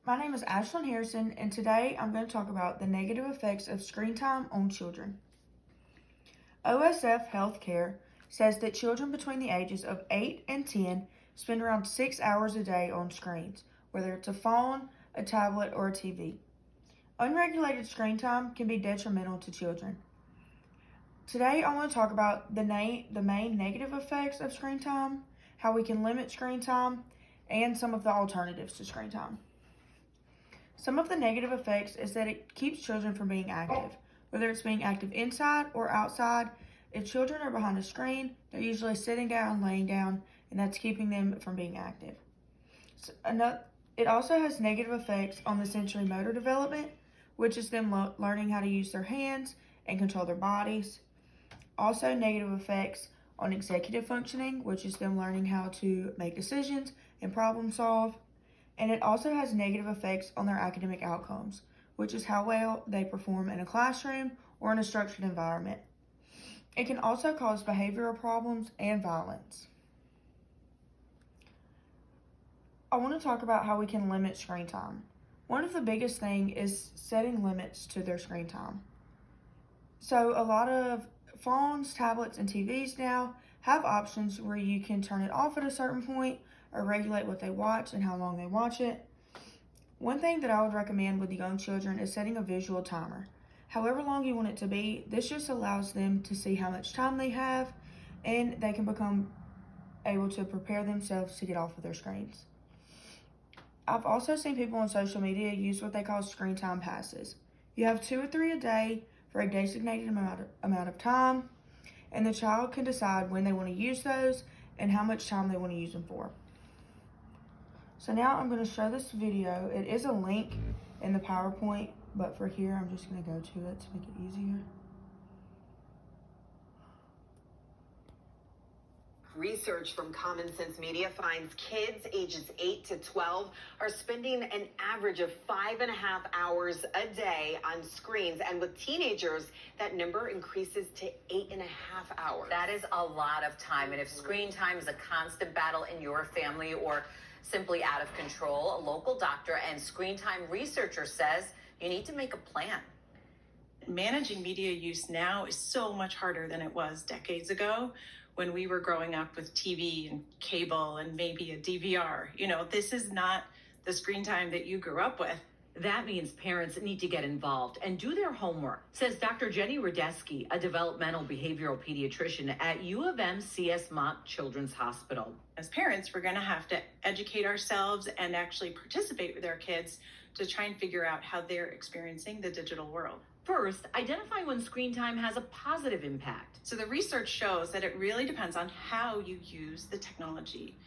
My name is Ashlyn Harrison, and today I'm going to talk about the negative effects of screen time on children. OSF Healthcare says that children between the ages of 8 and 10 spend around 6 hours a day on screens, whether it's a phone, a tablet, or a TV. Unregulated screen time can be detrimental to children. Today I want to talk about the main negative effects of screen time, how we can limit screen time, and some of the alternatives to screen time. Some of the negative effects is that it keeps children from being active, whether it's being active inside or outside. If children are behind a screen, they're usually sitting down, laying down, and that's keeping them from being active. It also has negative effects on the sensory motor development, which is them learning how to use their hands and control their bodies. Also negative effects on executive functioning, which is them learning how to make decisions and problem solve. And it also has negative effects on their academic outcomes, which is how well they perform in a classroom or in a structured environment. It can also cause behavioral problems and violence. I want to talk about how we can limit screen time. One of the biggest things is setting limits to their screen time. So a lot of phones, tablets, and TVs now have options where you can turn it off at a certain point or regulate what they watch and how long they watch it. One thing that I would recommend with young children is setting a visual timer. However long you want it to be, this just allows them to see how much time they have, and they can become able to prepare themselves to get off of their screens. I've also seen people on social media use what they call screen time passes. You have 2 or 3 a day for a designated amount of time, and the child can decide when they want to use those and how much time they want to use them for. So now I'm going to show this video. It is a link in the PowerPoint, but for here I'm just going to go to it to make it easier. Research from Common Sense Media finds kids ages 8 to 12 are spending an average of 5.5 hours a day on screens. And with teenagers, that number increases to 8.5 hours. That is a lot of time. And if screen time is a constant battle in your family or simply out of control, a local doctor and screen time researcher says you need to make a plan. Managing media use now is so much harder than it was decades ago when we were growing up with TV and cable and maybe a DVR. This is not the screen time that you grew up with. That means parents need to get involved and do their homework, says Dr. Jenny Radeski, a developmental behavioral pediatrician at U of M CS Mott Children's Hospital. As parents, we're going to have to educate ourselves and actually participate with our kids to try and figure out how they're experiencing the digital world. First, identify when screen time has a positive impact. So the research shows that it really depends on how you use the technology.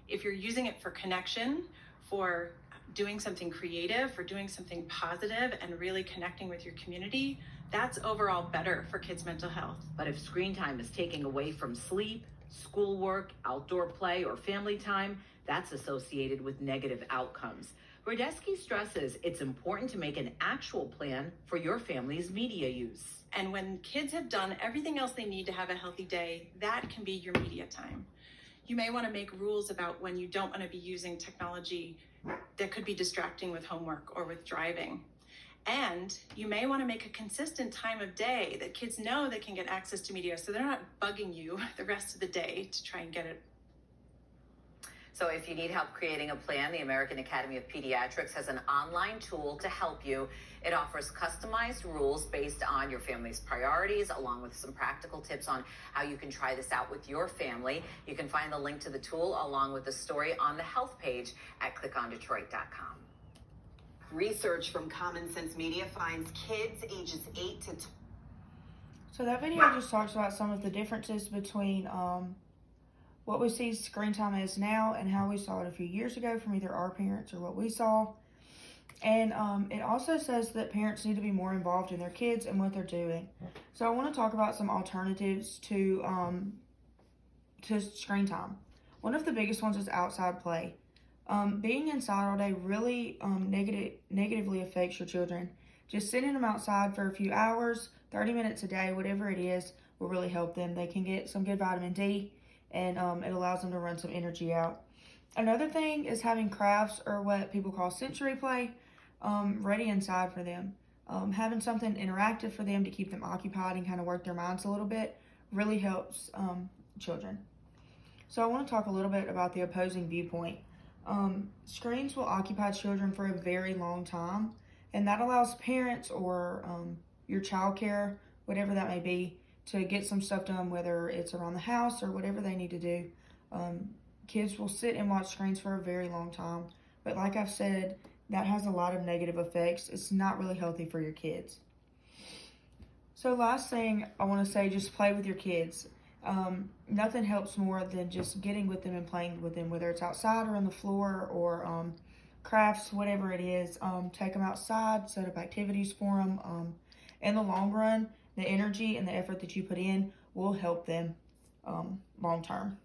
If you're using it for connection, for doing something creative, for doing something positive and really connecting with your community, that's overall better for kids' mental health. But if screen time is taking away from sleep, schoolwork, outdoor play, or family time, that's associated with negative outcomes. Radeski stresses it's important to make an actual plan for your family's media use. And when kids have done everything else they need to have a healthy day, that can be your media time. You may want to make rules about when you don't want to be using technology that could be distracting with homework or with driving. And you may want to make a consistent time of day that kids know they can get access to media so they're not bugging you the rest of the day to try and get it. So if you need help creating a plan, the American Academy of Pediatrics has an online tool to help you. It offers customized rules based on your family's priorities, along with some practical tips on how you can try this out with your family. You can find the link to the tool along with the story on the health page at clickondetroit.com. Research from Common Sense Media finds kids ages 8 to 12. So that video just talks about some of the differences between what we see screen time as now and how we saw it a few years ago from either our parents or what we saw. And it also says that parents need to be more involved in their kids and what they're doing. So I want to talk about some alternatives to screen time. One of the biggest ones is outside play. Being inside all day really negatively affects your children. Just sending them outside for a few hours, 30 minutes a day, whatever it is, will really help them. They can get some good vitamin D, and it allows them to run some energy out. Another thing is having crafts or what people call sensory play ready inside for them. Having something interactive for them to keep them occupied and kind of work their minds a little bit really helps children. So I want to talk a little bit about the opposing viewpoint. Screens will occupy children for a very long time, and that allows parents or your child care, whatever that may be, to get some stuff done, whether it's around the house or whatever they need to do. Kids will sit and watch screens for a very long time, but like I've said, that has a lot of negative effects. It's not really healthy for your kids. So last thing I want to say, just play with your kids. Nothing helps more than just getting with them and playing with them, whether it's outside or on the floor or crafts, whatever it is. Take them outside, set up activities for them. In the long run, the energy and the effort that you put in will help them long term.